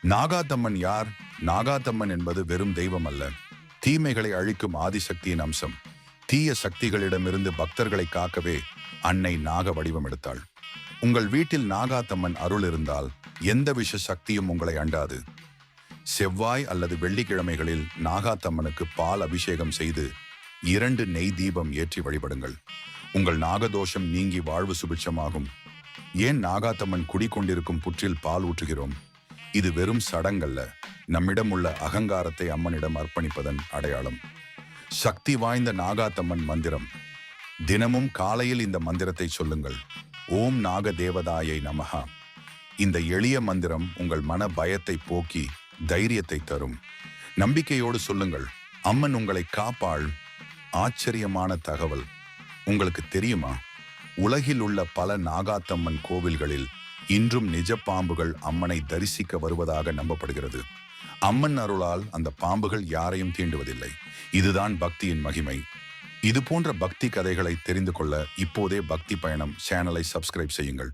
நாகாத்தம்மன் யார்? நாகாத்தம்மன் என்பது வெறும் தெய்வம் அல்ல, தீமைகளை அழிக்கும் ஆதிசக்தியின் அம்சம். தீய சக்திகளிடமிருந்து பக்தர்களை காக்கவே அன்னை நாக வடிவம் எடுத்தாள். உங்கள் வீட்டில் நாகாத்தம்மன் அருள் இருந்தால் எந்த விஷ சக்தியும் உங்களை அண்டாது. செவ்வாய் அல்லது வெள்ளிக்கிழமைகளில் நாகாத்தம்மனுக்கு பால் அபிஷேகம் செய்து 2 நெய் தீபம் ஏற்றி வழிபடுங்கள். உங்கள் நாகதோஷம் நீங்கி வாழ்வு சுபிட்சமாகும். ஏன் நாகாத்தம்மன் குடிக்கொண்டிருக்கும் புற்றில் பால் ஊற்றுகிறோம்? இது வெறும் சடங்கல்ல, நம்மிடம் உள்ள அகங்காரத்தை அம்மனிடம் அர்ப்பணிப்பதன் அடையாளம். சக்தி வாய்ந்த நாகாத்தம்மன் மந்திரம். தினமும் காலையில் இந்த மந்திரத்தை சொல்லுங்கள். ஓம் நாக தேவதாயை நமஹா. இந்த எளிய மந்திரம் உங்கள் மன பயத்தை போக்கி தைரியத்தை தரும். நம்பிக்கையோடு சொல்லுங்கள், அம்மன் உங்களை காப்பாள். ஆச்சரியமான தகவல் உங்களுக்கு தெரியுமா? உலகில் உள்ள பல நாகாத்தம்மன் கோவில்களில் இன்றும் நிஜ பாம்புகள் அம்மனை தரிசிக்க வருவதாக நம்பப்படுகிறது. அம்மன் அருளால் அந்த பாம்புகள் யாரையும் தீண்டுவதில்லை. இதுதான் பக்தியின் மகிமை. இது போன்ற பக்தி கதைகளை தெரிந்து கொள்ள இப்போதே பக்தி பயணம் சேனலை சப்ஸ்கிரைப் செய்யுங்கள்.